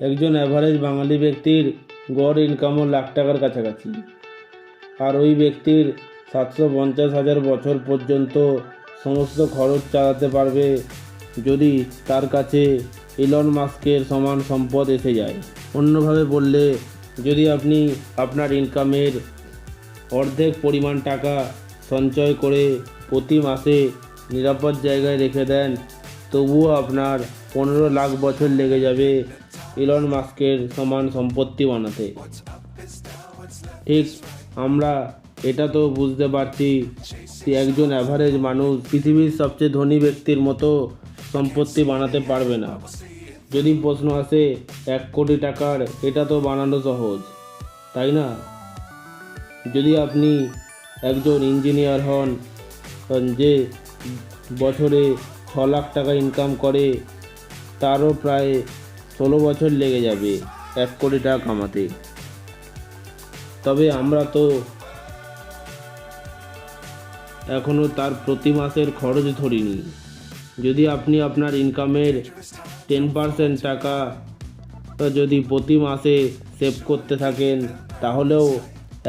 একজন অ্যাভারেজ বাঙালি ব্যক্তির গড় ইনকামও লাখ টাকার কাছাকাছি, আর ওই ব্যক্তির 750,000 বছর পর্যন্ত সমস্ত খরচ চালাতে পারবে যদি তার কাছে ইলন মাস্কের সমান সম্পদ এসে যায়। অন্যভাবে বললে, যদি আপনি আপনার ইনকামের অর্ধেক পরিমাণ টাকা সঞ্চয় করে প্রতি মাসে নিরাপদ জায়গায় রেখে দেন, তবুও আপনার 15 লাখ বছর লেগে যাবে ইলন মাস্কের সমান সম্পত্তি বানাতে। ঠিক আমরা এটা তো বুঝতে পারছি যে একজন অ্যাভারেজ মানুষ পৃথিবীর সবচেয়ে ধনী ব্যক্তির মতো সম্পত্তি বানাতে পারবে না। যদি প্রশ্ন আসে 1 কোটি টাকার, এটা তো বানানো সহজ, তাই না? যদি আপনি একজন ইঞ্জিনিয়ার হন যে বছরে 6 লাখ টাকা ইনকাম করে, তারও প্রায় 16 বছর লেগে যাবে 1 কোটি টাকা কামাতে। তবে আমরা তো এখনও তার প্রতি মাসের খরচ ধরিনি। যদি আপনি আপনার ইনকামের 10% টাকা যদি প্রতি মাসে সেভ করতে থাকেন, তাহলেও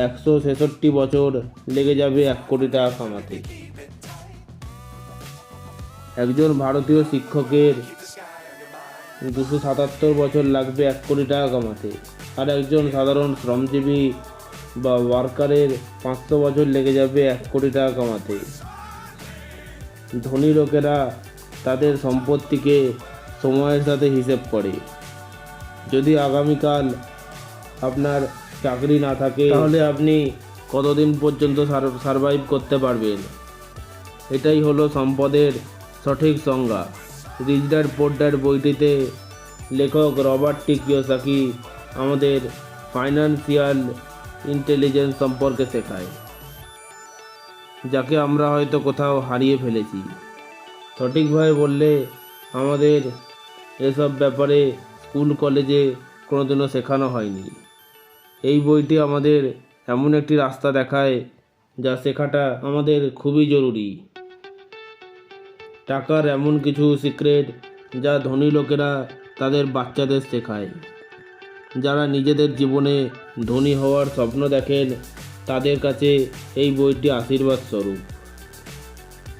166 বছর লেগে যাবে 1 কোটি টাকা কামাতে। একজন ভারতীয় শিক্ষকের 277 বছর লাগবে 1 কোটি টাকা কামাতে, আর একজন সাধারণ শ্রমজীবী বা ওয়ার্কারের 500 বছর লেগে যাবে 1 কোটি টাকা কামাতে। ধনী লোকেরা তাদের সম্পত্তিকে সময়ের সাথে হিসেব করে। যদি আগামীকাল আপনার চাকরি না থাকে, তাহলে আপনি কতদিন পর্যন্ত সারভাইভ করতে পারবেন? এটাই হলো সম্পদের সঠিক সংজ্ঞা। রিচ ড্যাড পুয়ার ড্যাড বইটিতে লেখক রবার্ট কিওসাকি আমাদের ফাইন্যান্সিয়াল ইন্টেলিজেন্স সম্পর্কে শেখায়, যাকে আমরা হয়তো কোথাও হারিয়ে ফেলেছি। সঠিকভাবে বললে, আমাদের এসব ব্যাপারে স্কুল কলেজে কোনোদিনও শেখানো হয়নি। এই বইটি আমাদের এমন একটি রাস্তা দেখায় যা শেখাটা আমাদের খুবই জরুরি। টাকার এমন কিছু সিক্রেট যা ধনী লোকেরা তাদের বাচ্চাদের শেখায়। যারা নিজেদের জীবনে ধনী হওয়ার স্বপ্ন দেখেন, তাদের কাছে এই বইটি আশীর্বাদ স্বরূপ।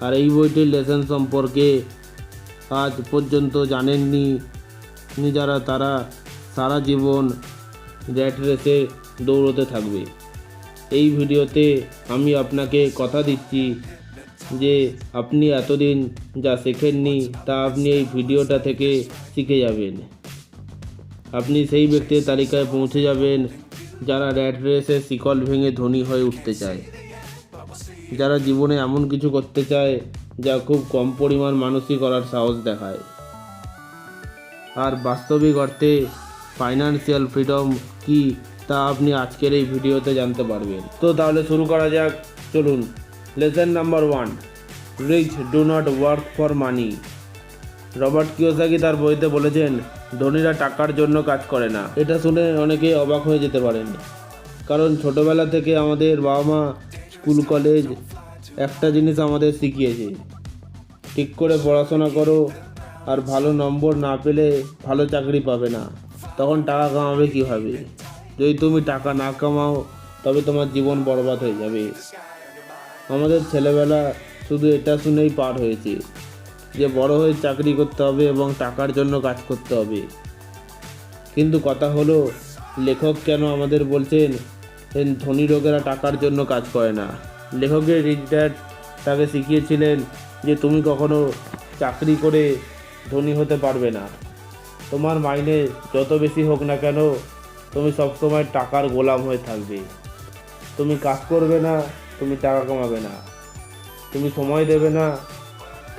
আর এই বইটির লেসন সম্পর্কে আজ পর্যন্ত জানেননি যারা, তারা সারা জীবন র্যাট রেসে দৌড়তে থাকবে। এই ভিডিওতে আমি আপনাকে কথা দিচ্ছি যে আপনি এতদিন যা শেখেননি তা আপনি এই ভিডিওটা থেকে শিখে যাবেন। আপনি সেই ব্যক্তির তালিকায় পৌঁছে যাবেন যারা র্যাট রেসের শিকল ভেঙে ধনী হয়ে উঠতে চায়, যারা জীবনে এমন কিছু করতে চায় যা খুব কম পরিমাণ মানুষই করার সাহস দেখায়। আর বাস্তবিক অর্থে ফাইন্যান্সিয়াল ফ্রিডম কি, তা আপনি আজকের এই ভিডিওতে জানতে পারবেন। তো তাহলে শুরু করা যাক, চলুন। Lesson number 1, rich do not work for money. Robert Kiyosaki তার বইতে বলেছেন, ধনীরা টাকার জন্য কাজ করে না। এটা শুনে অনেকে অবাক হয়ে যেতে পারেন, কারণ ছোটোবেলা থেকে আমাদের বাবা মা, স্কুল কলেজ একটা জিনিস আমাদের শিখিয়েছে, ঠিক করে পড়াশোনা করো, আর ভালো নম্বর না পেলে ভালো চাকরি পাবে না। তখন টাকা কামাবে কীভাবে? যদি তুমি টাকা না কামাও, তবে তোমার জীবন বরবাদ হয়ে যাবে। আমাদের ছেলেবেলা শুধু এটা শুনেই পার হয়েছে যে বড় হয়ে চাকরি করতে হবে এবং টাকার জন্য কাজ করতে হবে। কিন্তু কথা হলো, লেখক কেন আমাদের বলছেন ধনী লোকেরা টাকার জন্য কাজ করে না? লেখকের রিচ ড্যাড তাকে শিখিয়েছিলেন যে তুমি কখনো চাকরি করে ধনী হতে পারবে না। তোমার মাইনে যত বেশি হোক না কেন, তুমি সবসময় টাকার গোলাম হয়ে থাকবে। তুমি কাজ করবে না, তুমি টাকা কামাবে না। তুমি সময় দেবে না,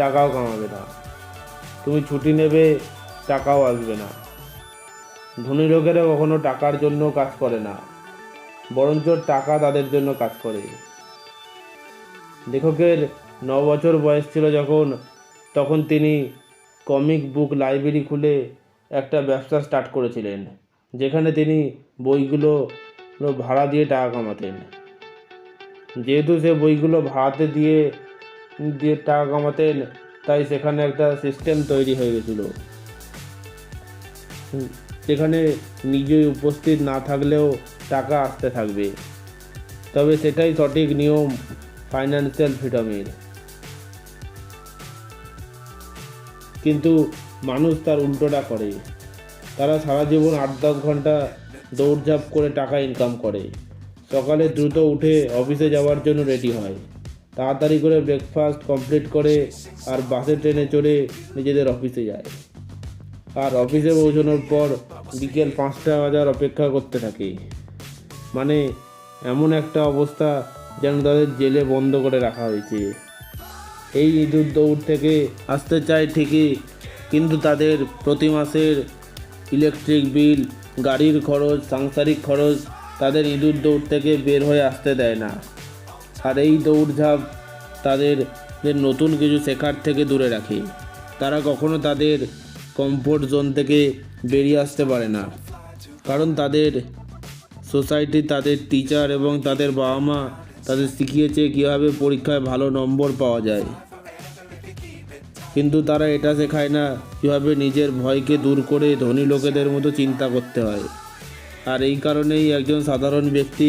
টাকাও কামাবে না। তুমি ছুটি নেবে, টাকাও আসবে না। ধনী লোকেরা কখনো টাকার জন্য কাজ করে না, বরঞ্চ টাকা তাদের জন্য কাজ করে। লেখকের 9 বছর বয়স ছিল তখন তিনি কমিক বুক লাইব্রেরি খুলে একটা ব্যবসা স্টার্ট করেছিলেন, যেখানে তিনি বইগুলো ভাড়া দিয়ে টাকা কামাতেন। যেহেতু সে বইগুলো ভাড়াতে দিয়ে টাকা কামাতেন, তাই সেখানে একটা সিস্টেম তৈরি হয়ে গেছিল। সেখানে নিজে উপস্থিত না থাকলেও টাকা আসতে থাকবে। তবে সেটাই সঠিক নিয়ম ফাইন্যান্সিয়াল ফ্রিডমের। কিন্তু মানুষ তার উল্টোটা করে। তারা সারা জীবন 8-10 ঘন্টা দৌড়ঝাঁপ করে টাকা ইনকাম করে। সকালে দ্রুত উঠে অফিসে যাওয়ার জন্য রেডি হয়, তাড়াতাড়ি করে ব্রেকফাস্ট কমপ্লিট করে আর বাসে ট্রেনে চড়ে নিজেদের অফিসে যায়। আর অফিসে পৌঁছানোর পর বিকেল 5টা বাজার অপেক্ষা করতে থাকে। মানে এমন একটা অবস্থা যেন তাদের জেলে বন্ধ করে রাখা হয়েছে। এই ইঁদুর দৌড় থেকে আসতে চায় ঠিকই, কিন্তু তাদের প্রতি মাসের ইলেকট্রিক বিল, গাড়ির খরচ, সাংসারিক খরচ তাদের ইঁদুর দৌড় থেকে বের হয়ে আসতে দেয় না। আর এই দৌড়ঝাঁপ তাদের নতুন কিছু শেখার থেকে দূরে রাখে। তারা কখনো তাদের কমফোর্ট জোন থেকে বেরিয়ে আসতে পারে না, কারণ তাদের সোসাইটি, তাদের টিচার এবং তাদের বাবা মা তাদের শিখিয়েছে কীভাবে পরীক্ষায় ভালো নম্বর পাওয়া যায়। কিন্তু তারা এটা শেখায় না কীভাবে নিজের ভয়কে দূর করে ধনী লোকেদের মতো চিন্তা করতে হয়। আর এই কারণেই একজন সাধারণ ব্যক্তি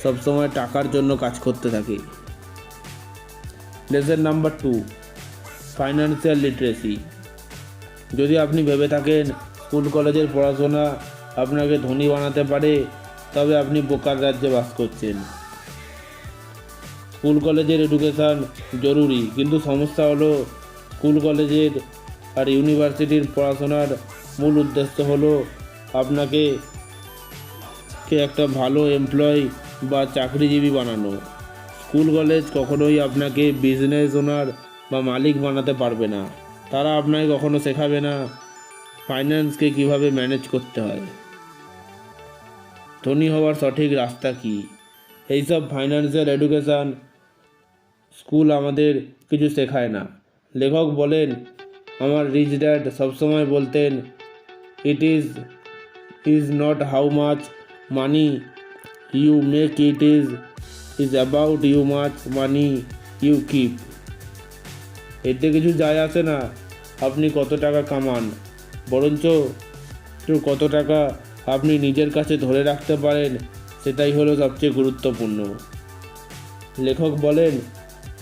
সবসময় টাকার জন্য কাজ করতে থাকে। Lesson number 2, financial literacy. যদি আপনি ভেবে থাকেন স্কুল কলেজের পড়াশোনা আপনাকে ধনী বানাতে পারে, তবে আপনি বোকার রাজ্যে বাস করছেন। স্কুল কলেজের এডুকেশান জরুরি, কিন্তু সমস্যা হলো স্কুল কলেজের আর ইউনিভার্সিটির পড়াশোনার মূল উদ্দেশ্য হলো আপনাকে একটা ভালো এমপ্লয়ি বা চাকরিজীবী বানানো। স্কুল কলেজ কখনোই আপনাকে বিজনেস ওনার বা মালিক বানাতে পারবে না। তারা আপনাকে কখনো শেখাবে না ফাইন্যান্সকে কিভাবে ম্যানেজ করতে হয়, ধনী হওয়ার সঠিক রাস্তা কী। এইসব ফাইন্যান্সিয়াল এডুকেশান স্কুল আমাদের কিছু শেখায় না। লেখক বলেন, আমার রিচ ড্যাড সবসময় বলতেন, it is not how much money you make, it is about you much money you keep. এতে কিছু যায় আসে না আপনি কত টাকা কামান, বরঞ্চ কত টাকা আপনি নিজের কাছে ধরে রাখতে পারেন, সেটাই হলো সবচেয়ে গুরুত্বপূর্ণ। লেখক বলেন,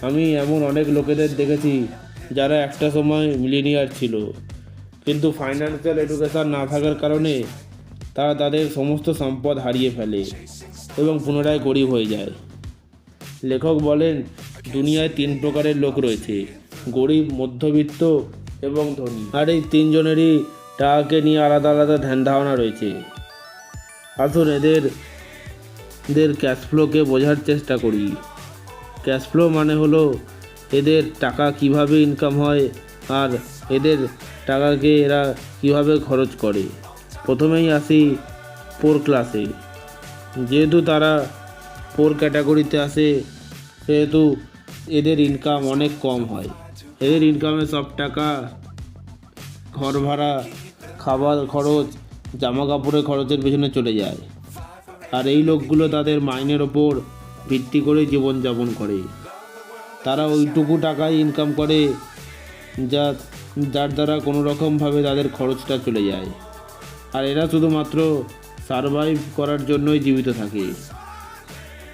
আমি এমন অনেক লোকেদের দেখেছি যারা একটা সময় মিলিনিয়ার ছিল, কিন্তু ফাইন্যান্সিয়াল এডুকেশান না থাকার কারণে তারা তাদের সমস্ত সম্পদ হারিয়ে ফেলে এবং পুনরায় গরিব হয়ে যায়। লেখক বলেন, দুনিয়ায় 3 প্রকারের লোক রয়েছে, গরিব, মধ্যবিত্ত এবং ধনী। আর এই 3 জনেরই টাকাকে নিয়ে আলাদা আলাদা ধ্যান ধারণা রয়েছে। আসুন এদের ক্যাশফ্লোকে বোঝার চেষ্টা করি। ক্যাশফ্লো মানে হলো এদের টাকা কিভাবে ইনকাম হয় আর এদের টাকাকে এরা কিভাবে খরচ করে। প্রথমেই আসি পোর ক্লাসে। যেহেতু তারা পোর ক্যাটাগরিতে আসে, সেহেতু এদের ইনকাম অনেক কম হয়। এদের ইনকামে সব টাকা ঘর ভাড়া, খাবার খরচ, জামা কাপড়ের খরচের পেছনে চলে যায়। আর এই লোকগুলো তাদের মাইনের ওপর ভিত্তি করে জীবনযাপন করে। তারা ওইটুকু টাকাই ইনকাম করে যার দ্বারা কোনো রকমভাবে তাদের খরচটা চলে যায়। আর এরা শুধুমাত্র সারভাইভ করার জন্যই জীবিত থাকে।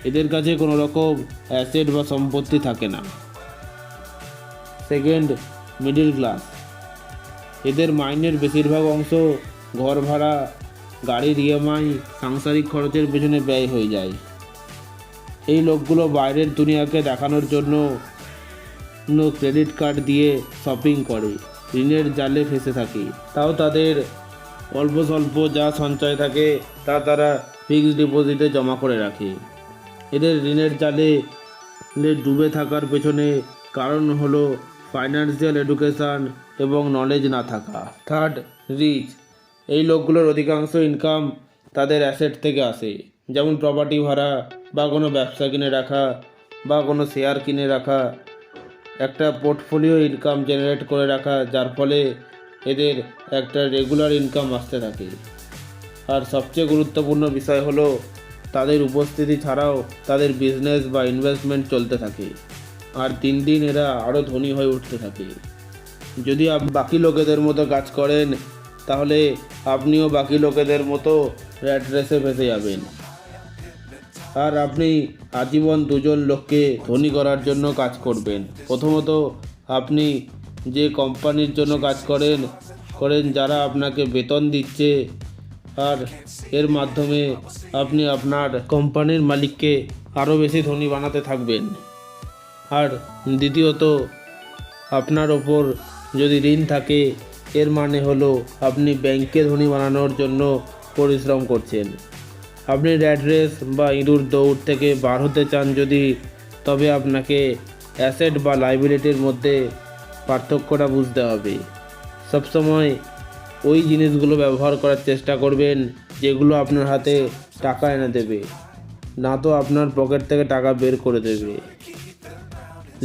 এদের কাছে কোনো রকম অ্যাসেট বা সম্পত্তি থাকে না। Second, middle class. এদের মাইনের বেশিরভাগ অংশ ঘর ভাড়া, গাড়ির ইএমআই, সাংসারিক খরচের পেছনে ব্যয় হয়ে যায়। এই লোকগুলো বাইরের দুনিয়াকে দেখানোর জন্য ক্রেডিট কার্ড দিয়ে শপিং করে, ঋণের জালে ফেঁসে থাকে। তাও তাদের অল্প স্বল্প যা সঞ্চয় থাকে তা তারা ফিক্সড ডিপোজিটে জমা করে রাখে। এদের ঋণের জালে ডুবে থাকার পেছনে কারণ হলো ফাইন্যান্সিয়াল এডুকেশান এবং নলেজ না থাকা। Third, rich. এই লোকগুলোর অধিকাংশ ইনকাম তাদের অ্যাসেট থেকে আসে, যেমন প্রপার্টি ভাড়া বা কোনো ব্যবসা কিনে রাখা বা কোনো শেয়ার কিনে রাখা, একটা পোর্টফোলিও ইনকাম জেনারেট করে রাখা, যার ফলে এদের একটা রেগুলার ইনকাম আসতে থাকে। আর সবচেয়ে গুরুত্বপূর্ণ বিষয় হলো তাদের উপস্থিতি ছাড়াও তাদের বিজনেস বা ইনভেস্টমেন্ট চলতে থাকে। আর দিন দিন এরা আরও ধনী হয়ে উঠতে থাকে। যদি বাকি লোকেদের মতো কাজ করেন তাহলে আপনিও বাকি লোকেদের মতো র্যাট রেসে ফেসে যাবেন। আর আপনি আজীবন দুজন লোককে ধনী করার জন্য কাজ করবেন। প্রথমত, আপনি যে কোম্পানির জন্য কাজ করেন যারা আপনাকে বেতন দিচ্ছে, আর এর মাধ্যমে আপনি আপনার কোম্পানির মালিককে আরও বেশি ধনী বানাতে থাকবেন। আর দ্বিতীয়ত, আপনার ওপর যদি ঋণ থাকে, এর মানে হলো আপনি ব্যাংকে ধনী বানানোর জন্য পরিশ্রম করছেন। আপনি র্যাট রেস বা ইঁদুর দৌড় থেকে বার হতে চান যদি, তবে আপনাকে অ্যাসেট বা লাইবিলিটির মধ্যে পার্থক্যটা বুঝতে হবে। সবসময় ওই জিনিসগুলো ব্যবহার করার চেষ্টা করবেন যেগুলো আপনার হাতে টাকা এনে দেবে, না তো আপনার পকেট থেকে টাকা বের করে দেবে।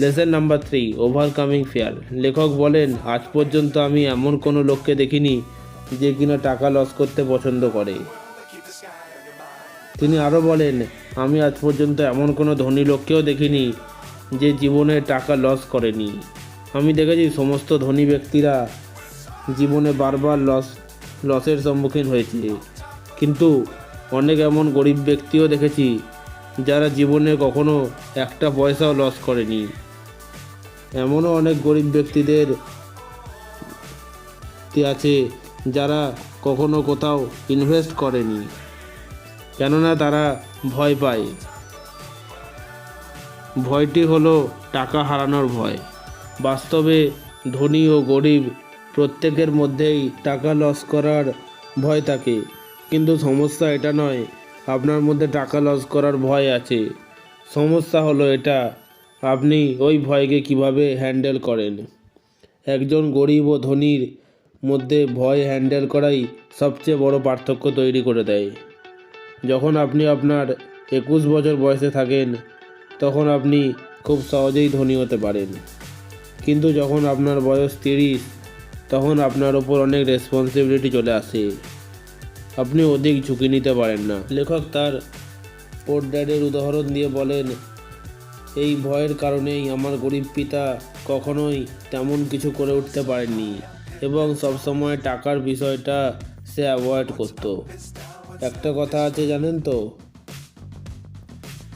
Lesson number 3, overcoming fear. লেখক বলেন, আজ পর্যন্ত আমি এমন কোনো লোককে দেখিনি যে কিনা টাকা লস করতে পছন্দ করে। তিনি আরও বলেন, আমি আজ পর্যন্ত এমন কোনো ধনী লোককেও দেখিনি যে জীবনে টাকা লস করেনি। আমি দেখেছি সমস্ত ধনী ব্যক্তিরা জীবনে বারবার লসের সম্মুখীন হয়েছে, কিন্তু অনেক এমন গরিব ব্যক্তিও দেখেছি যারা জীবনে কখনো একটা পয়সাও লস করেনি। এমনও অনেক গরিব ব্যক্তিদের আছে যারা কখনো কোথাও ইনভেস্ট করেনি, কেননা তারা ভয় পায়। ভয়টি হলো টাকা হারানোর ভয়। বাস্তবে ধনী ও গরিব প্রত্যেকের মধ্যেই টাকা লস করার ভয় থাকে, কিন্তু সমস্যা এটা নয় আপনার মধ্যে টাকা লস করার ভয় আছে। সমস্যা হলো এটা, আপনি ওই ভয়কে কিভাবে হ্যান্ডেল করেন। একজন গরিব ও ধনীর মধ্যে ভয় হ্যান্ডেল করাই সবচেয়ে বড় পার্থক্য তৈরি করে দেয়। যখন আপনি আপনার 21 বছর বয়সে থাকেন, তখন আপনি খুব সহজেই ধনী হতে পারেন, কিন্তু যখন আপনার বয়স 30, তখন আপনার ওপর অনেক রেসপন্সিবিলিটি চলে আসে। আপনি অধিক ঝুঁকি নিতে পারেন না। লেখক তার পোর ড্যাডের উদাহরণ দিয়ে বলেন, এই ভয়ের কারণেই আমার গরিব পিতা কখনোই তেমন কিছু করে উঠতে পারেননি এবং সবসময় টাকার বিষয়টা সে অ্যাভয়েড করত। একটা কথা আছে জানেন তো,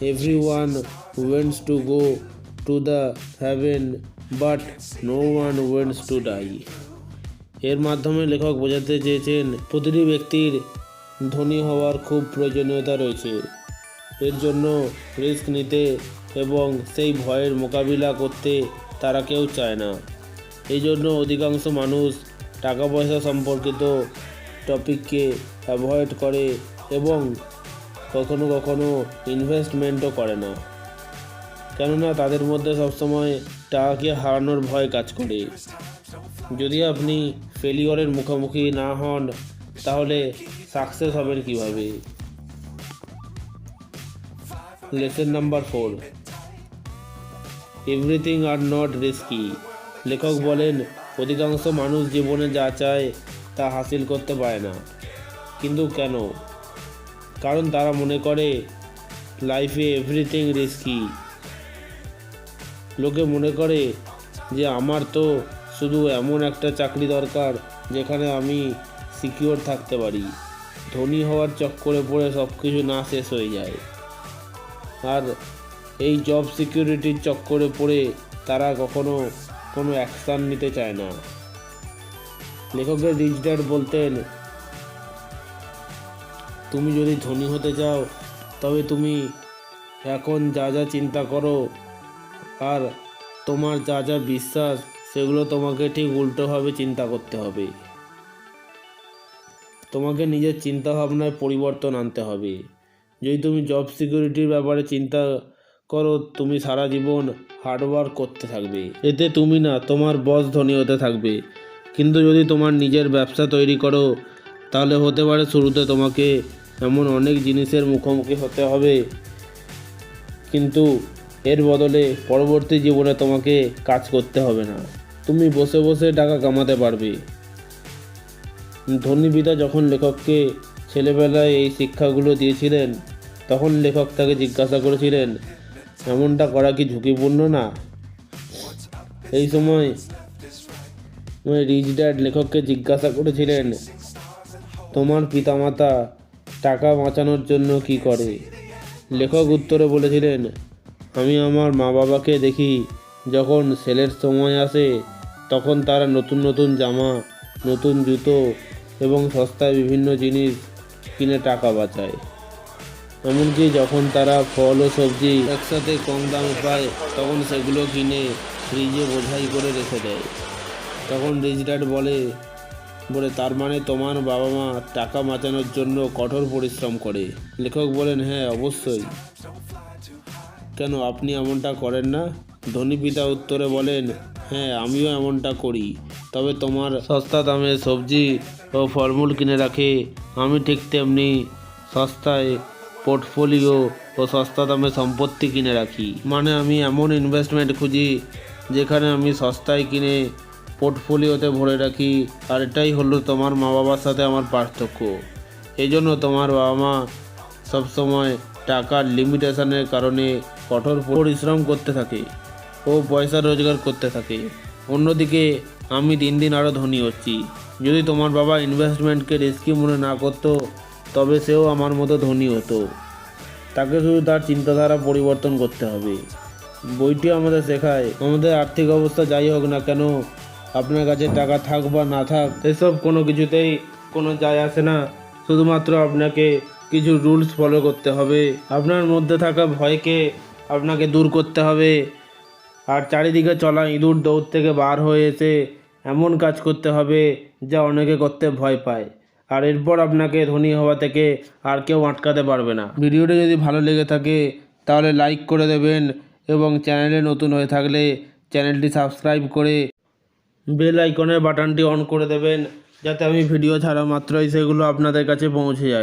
everyone wants to go to the heaven but no one wants to die. এর মাধ্যমে লেখক বোঝাতে চেয়েছেন, প্রতিটি ব্যক্তির ধনী হওয়ার খুব প্রয়োজনীয়তা রয়েছে। এর জন্য রিস্ক নিতে এবং সেই ভয়ের মোকাবিলা করতে তারা কেউ চায় না। এই জন্য অধিকাংশ মানুষ টাকা পয়সা সম্পর্কিত টপিককে অ্যাভয়েড করে এবং কখনো কখনো ইনভেস্টমেন্টও করে না, কেননা তাদের মধ্যে সবসময় টাকাকে হারানোর ভয় কাজ করে। যদি আপনি ফেলিওরের মুখোমুখি না হন, তাহলে সাকসেস হবেন কিভাবে। Lesson number 4, everything are not risky. লেখক বলেন, অধিকাংশ মানুষ জীবনে যা চায় তা হাসিল করতে পারে না। কিন্তু কেন? কারণ তারা মনে করে লাইফে এভরিথিং রিস্কি। লোকে মনে করে যে আমার তো শুধু এমন একটা চাকরি দরকার যেখানে আমি সিকিউর থাকতে পারি। ধনী হওয়ার চক্করে পড়ে সব কিছু না শেষ হয়ে যায়। আর এই জব সিকিউরিটির চক্করে পড়ে তারা কখনো কোনো অ্যাকশান নিতে চায় না। লেখকের রিচ ড্যাড বলতেন, তুমি যদি ধনী হতে চাও তবে তুমি এখন যা যা চিন্তা করো আর তোমার যা যা বিশ্বাস, সেগুলো তোমাকে ঠিক উল্টোভাবে চিন্তা করতে হবে। তোমাকে নিজের চিন্তা ভাবনায় পরিবর্তন আনতে হবে। যদি তুমি জব সিকিউরিটির ব্যাপারে চিন্তা করো, তুমি সারা জীবন হার্ডওয়ার্ক করতে থাকবে, এতে তুমি না তোমার বস ধনী হতে থাকবে। কিন্তু যদি তোমার নিজের ব্যবসা তৈরি করো, তাহলে হতে পারে শুরুতে তোমাকে এমন অনেক জিনিসের মুখোমুখি হতে হবে, কিন্তু এর বদলে পরবর্তী জীবনে তোমাকে কাজ করতে হবে না, তুমি বসে বসে টাকা কামাতে পারবে। ধনী পিতা যখন লেখককে ছেলেবেলায় এই শিক্ষাগুলো দিয়েছিলেন, তখন লেখক তাকে জিজ্ঞাসা করেছিলেন, এমনটা করা কি ঝুঁকিপূর্ণ না? এই সময় রিচ ড্যাড লেখককে জিজ্ঞাসা করেছিলেন, তোমার পিতামাতা টাকা বাঁচানোর জন্য কি করে? লেখক উত্তরে বলেছিলেন, আমি আমার মা বাবাকে দেখি যখন সেলের সময় আসে তখন তারা নতুন নতুন জামা, নতুন জুতো এবং সস্তায় বিভিন্ন জিনিস কিনে টাকা বাঁচায়। এমনকি যখন তারা ফল ও সবজি একসাথে কম দামে পায় তখন সেগুলো কিনে ফ্রিজে বোঝাই করে রেখে দেয়। তখন রিচ ড্যাড বলে তার মানে তোমার বাবা মা টাকা বাঁচানোর জন্য কঠোর পরিশ্রম করে? লেখক বলেন, হ্যাঁ অবশ্যই। কেন, আপনি এমনটা করেন না? ধনী পিতা উত্তরে বলেন, হ্যাঁ আমিও এমনটা করি, তবে তোমার সস্তা দামে সবজি ও ফলমূল কিনে রাখে আমি ঠিক তেমনি সস্তায় পোর্টফোলিও ও সস্তা দামে সম্পত্তি কিনে রাখি। মানে আমি এমন ইনভেস্টমেন্ট খুঁজি যেখানে আমি সস্তায় কিনে পোর্টফোলিওতে ভরে রাখি। আর এটাই হলো তোমার মা বাবার সাথে আমার পার্থক্য। এই জন্য তোমার বাবা মা সবসময় টাকার লিমিটেশনের কারণে কঠোর পরিশ্রম করতে থাকে ও পয়সা রোজগার করতে থাকে। অন্যদিকে আমি দিন দিন আরও ধনী হচ্ছি। যদি তোমার বাবা ইনভেস্টমেন্টকে রিস্কি মনে না করতো তবে সেও আমার মতো ধনী হতো। তাকে শুধু তার চিন্তাধারা পরিবর্তন করতে হবে। বইটি আমাদের শেখায়, আমাদের আর্থিক অবস্থা যাই হোক না কেন, আপনার কাছে টাকা থাক বা না থাক, এসব কোনো কিছুতেই কোনো যায় আসে না। শুধুমাত্র আপনাকে কিছু রুলস ফলো করতে হবে। আপনার মধ্যে থাকা ভয়কে আপনাকে দূর করতে হবে। আর চারিদিকে চলা ইঁদুর দৌড় থেকে বার হয়ে এসে এমন কাজ করতে হবে যা অনেকে করতে ভয় পায়। আর এরপর আপনাকে ধনী হওয়া থেকে আর কেউ আটকাতে পারবে না। ভিডিওটি যদি ভালো লেগে থাকে তাহলে লাইক করে দেবেন এবং চ্যানেলে নতুন হয়ে থাকলে চ্যানেলটি সাবস্ক্রাইব করে বেল আইকনের বাটনটি অন করে দেবেন, যাতে আমি ভিডিও ছাড়া মাত্রই সেগুলো আপনাদের কাছে পৌঁছে যায়।